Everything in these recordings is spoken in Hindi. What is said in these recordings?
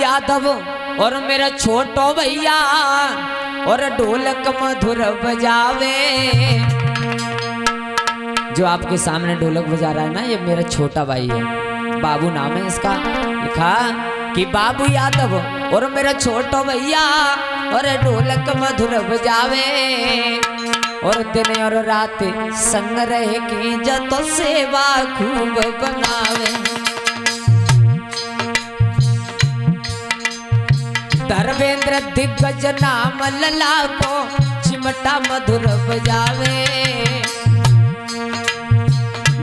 यादव और मेरा छोटो भैया और ढोलक मधुर बजावे। जो आपके सामने ढोलक बजा रहा है ना, ये मेरा छोटा भाई है, बाबू नाम है इसका। लिखा कि बाबू यादव और मेरा छोटो भैया और ढोलक मधुर बजावे और दिन और रात संग रह की जतो सेवा खूब बनावे। धर्मेंद्र दिग्गज नाम लला को चिमटा मधुर बजावे।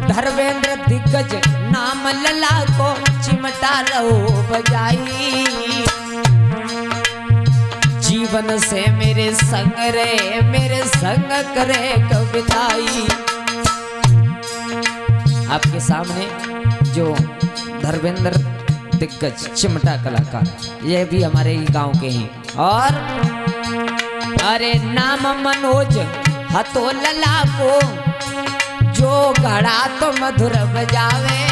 धर्मेंद्र दिग्गज नाम लला को चिमटा रो बजाई। जीवन से मेरे संग रे मेरे संग करे कविताई। आपके सामने जो धर्मेंद्र दिग्गज चिमटा कलाकार, ये भी हमारे ही गांव के हैं। और अरे नाम मनोज हतो लला को जो घड़ा तो मधुर बजावे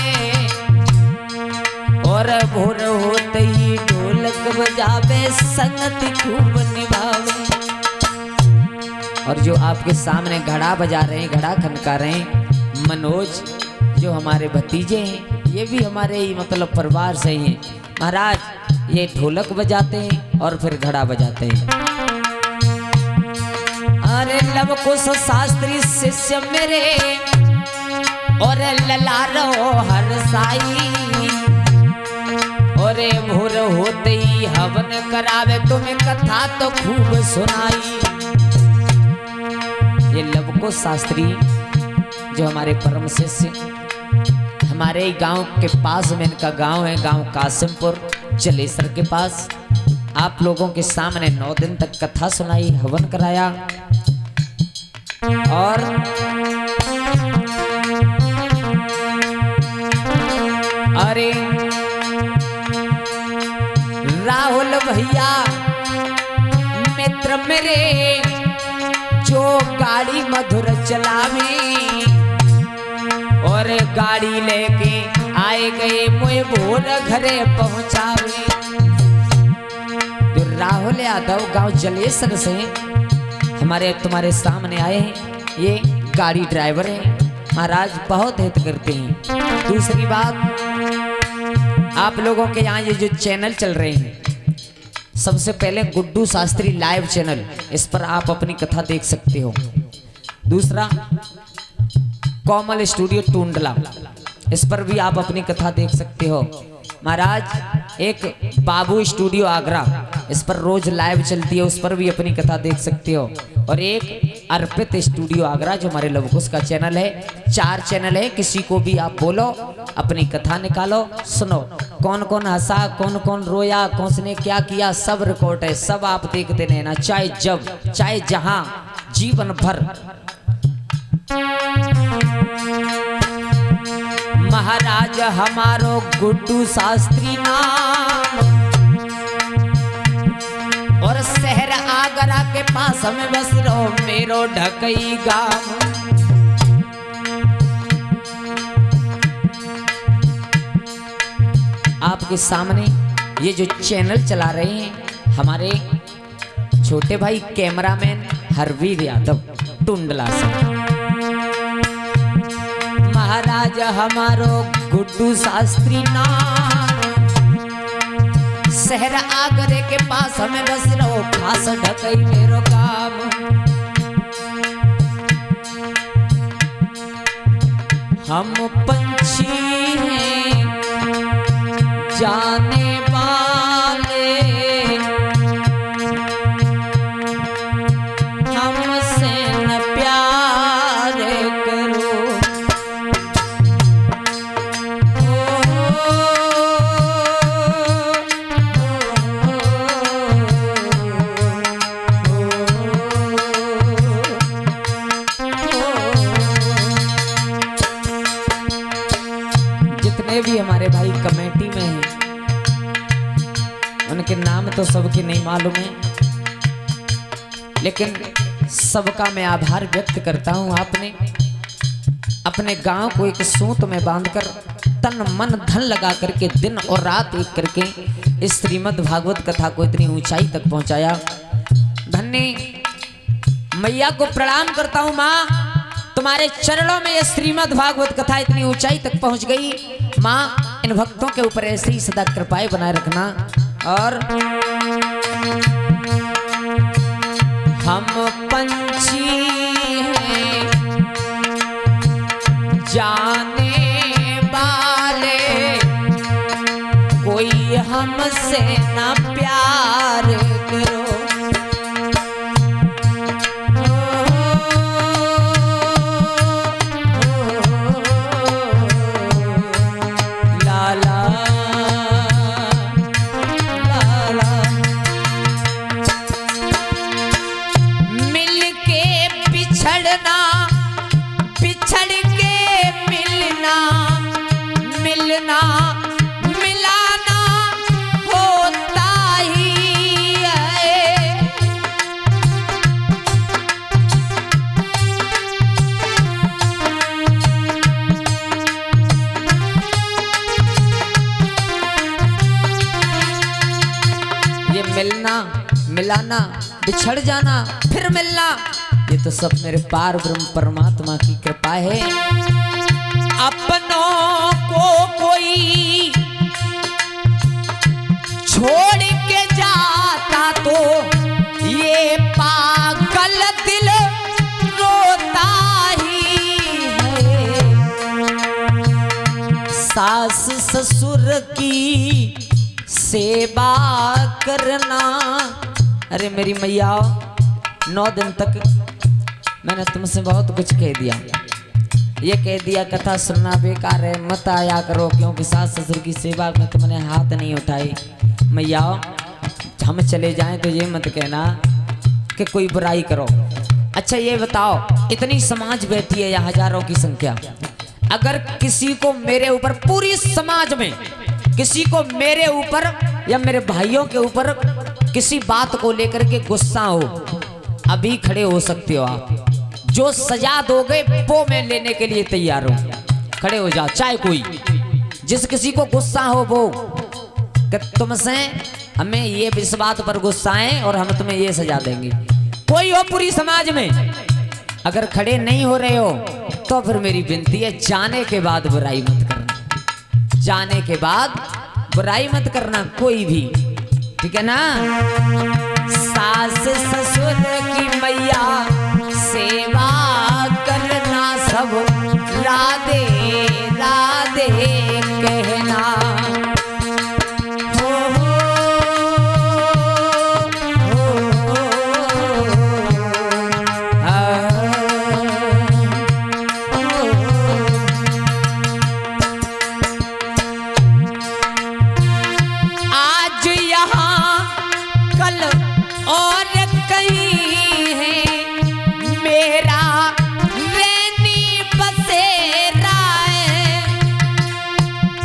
और भोर होते ही ढोलक बजावे संगति खूब निभावे। और जो आपके सामने घड़ा बजा रहे हैं, घड़ा खनका रहे हैं, मनोज जो हमारे भतीजे हैं, ये भी हमारे ही मतलब परिवार से ही हैं। महाराज ये ढोलक बजाते हैं और फिर घड़ा बजाते हैं। अरे लव कुश शास्त्री शिष्य मेरे और लला रो हर साई और भोर होते ही हवन करावे तुम्हें कथा तो खूब सुनाई। ये लव कुश शास्त्री जो हमारे परम शिष्य, हमारे गांव के पास में इनका गांव है, गांव कासिमपुर जलेसर के पास। आप लोगों के सामने 9 दिन तक कथा सुनाई, हवन कराया। और अरे राहुल भैया मित्र मेरे जो गाड़ी मधुर चलावे और गाड़ी लेके आए गए मुझे भोर घरे पहुंचावे। जो राहुल यादव गांव जलेसर से हमारे तुम्हारे सामने आए हैं, ये गाड़ी ड्राइवर है। महाराज बहुत हित करते हैं। दूसरी बात, आप लोगों के यहाँ ये जो चैनल चल रहे हैं, सबसे पहले गुड्डू शास्त्री लाइव चैनल, इस पर आप अपनी कथा देख सकते हो। दूसरा कोमल स्टूडियो टूंडला, इस पर भी आप अपनी कथा देख सकते हो। महाराज एक बाबू स्टूडियो आगरा, इस पर रोज लाइव चलती है, उस पर भी अपनी कथा देख सकते हो। और एक अर्पित स्टूडियो आगरा जो हमारे लवकुश का चैनल है। 4 चैनल है, किसी को भी आप बोलो, अपनी कथा निकालो, सुनो। कौन कौन हंसा, कौन कौन रोया, कौन ने क्या किया, सब रिकॉर्ड है, सब आप देखते रहना, चाहे जब चाहे जहां, जीवन भर। महाराज हमारो गुड्डू शास्त्री नाम और शहर आगरा के पास में बस रहो मेरो ढकई गांव। आपके सामने ये जो चैनल चला रहे हैं हमारे छोटे भाई कैमरामैन हरवीर यादव टुंडला से। महाराज हमारो गुड्डू शास्त्री नाम शहर आगरे के पास हमें बस रहो खास ढकई मेरो काम। हम पंछी हैं जाने वाले, हमसे न प्यार करो। जितने भी हमारे भाई कमेटी में हैं, उनके नाम तो सबके नहीं मालूम है, लेकिन सबका मैं आभार व्यक्त करता हूं। आपने अपने गांव को एक सूत में बांधकर तन मन धन लगा करके दिन और रात एक करके इस श्रीमद् भागवत कथा को इतनी ऊंचाई तक पहुंचाया। धन्य मैया को प्रणाम करता हूं माँ, तुम्हारे चरणों में ये श्रीमद् भागवत कथा इतनी ऊंचाई तक पहुंच गई। माँ इन भक्तों के ऊपर ऐसे ही सदा कृपाएं बनाए रखना। और हम पंछी हैं जाने वाले, कोई हमसे ना प्यार करो। मिलना, मिलाना, बिछड़ जाना, फिर मिलना, ये तो सब मेरे पार ब्रह्म परमात्मा की कृपा है। अपनों को कोई छोड़ के जाता तो ये पागल दिल रोता ही है। सास ससुर की सेवा करना। अरे मेरी मैया 9 दिन तक मैंने तुमसे बहुत कुछ कह दिया, ये कह दिया कथा सुनना बेकार है, मत आया करो, क्योंकि सास ससुर की सेवा में तुमने हाथ नहीं उठाई। मैया हम चले जाएं तो ये मत कहना कि कोई बुराई करो। अच्छा ये बताओ, इतनी समाज बैठी है या हजारों की संख्या, अगर किसी को मेरे ऊपर, पूरी समाज में किसी को मेरे ऊपर या मेरे भाइयों के ऊपर किसी बात को लेकर के गुस्सा हो, अभी खड़े हो सकते हो आप। जो सजा दोगे वो मैं लेने के लिए तैयार हूं। खड़े हो जाओ, चाहे कोई, जिस किसी को गुस्सा हो वो, कि तुमसे हमें ये इस बात पर गुस्सा है और हम तुम्हें ये सजा देंगे। कोई हो पूरी समाज में, अगर खड़े नहीं हो रहे हो तो फिर मेरी विनती है, जाने के बाद बुराई मत करना, जाने के बाद बुराई मत करना कोई भी, ठीक है ना। सास ससुर की मैया सेवा करना, सब राधे राधे कहना।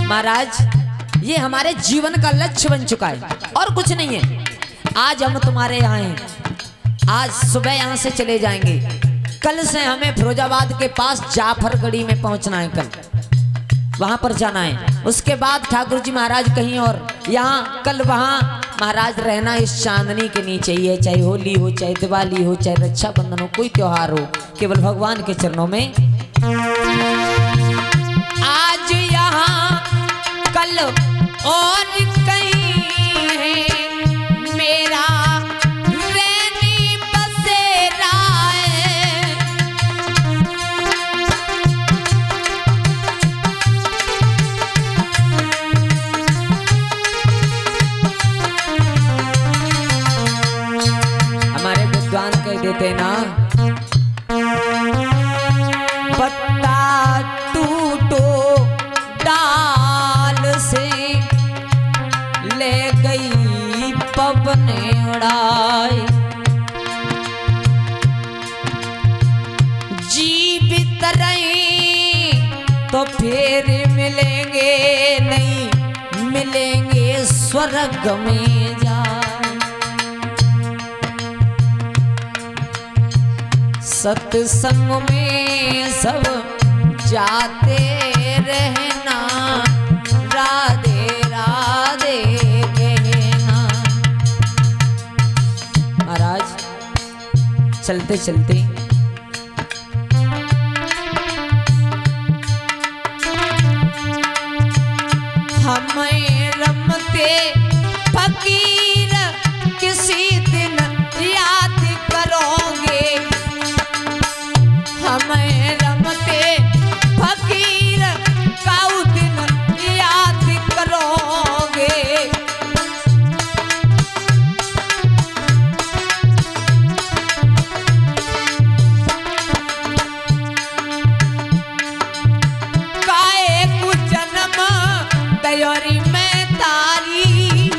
महाराज ये हमारे जीवन का लक्ष्य बन चुका है और कुछ नहीं है। आज हम तुम्हारे यहाँ हैं, आज सुबह यहाँ से चले जाएंगे, कल से हमें फिरोजाबाद के पास जाफरगढ़ी में पहुँचना है, कल वहाँ पर जाना है। उसके बाद ठाकुर जी महाराज कहीं और, यहाँ कल वहाँ महाराज रहना इस चांदनी के नीचे ही है, चाहे होली हो, चाहे दिवाली हो, चाहे रक्षाबंधन हो, कोई त्योहार हो, केवल भगवान के चरणों में। आज यहाँ कल और कहीं है मेरा रहनी बसेरा है। हमारे विद्वान कह देते ना, पत्ता टूटो डाल से, ले गई पवन उड़ाई, जीवित रही तो फिर मिलेंगे, नहीं मिलेंगे स्वर्ग में जाए। सत्संग में सब जाते रहना, राधे राधे कहना। चलते चलते हमें रमते फकीर किसी दिन याद करोगे, हमें रमते फकीर काऊ दिन याद करोगे। काए कु जन्म दयोरी में तारी,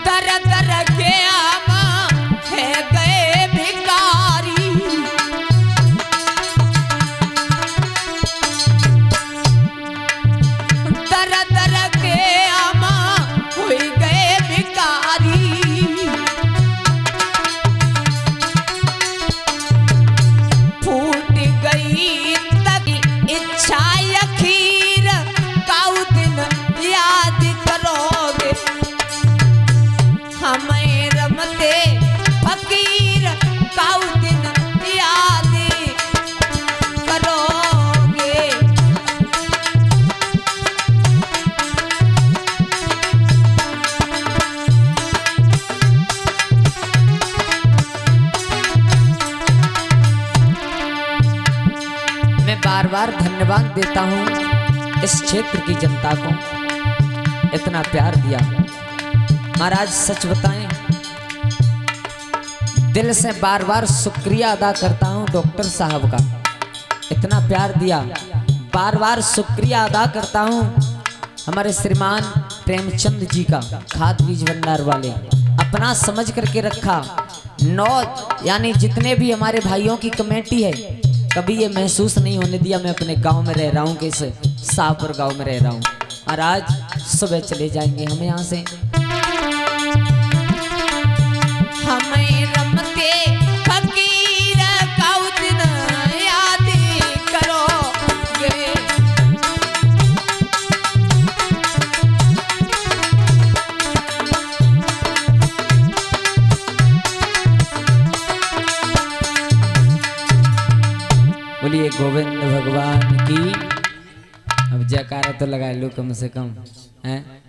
दर दर के आमा है गए भिखारी। दर दर के आमा हुई गए भिखारी। फूट गई तक इच्छा अखीर काऊ दिन याद करोगे, हमें रमते फकीर काऊ दिन याद करोगे। मैं बार बार धन्यवाद देता हूँ इस क्षेत्र की जनता को, इतना प्यार दिया। महाराज सच बताएं, दिल से बार बार शुक्रिया अदा करता हूँ डॉक्टर साहब का, इतना प्यार दिया। बार बार शुक्रिया अदा करता हूँ हमारे श्रीमान प्रेमचंद जी का, खाद बीज भंडार वाले, अपना समझ करके रखा। 9 यानी जितने भी हमारे भाइयों की कमेटी है, कभी ये महसूस नहीं होने दिया मैं अपने गांव में रह रहा हूँ, कैसे शाहपुर गांव में रह रहा हूँ। और आज सुबह चले जाएंगे हम यहाँ से। हमें रमते फकीर काऊ दिन याद करोगे, बोलिए गोविंद भगवान की। अब जयकारा तो लगा लो कम से कम, हैं?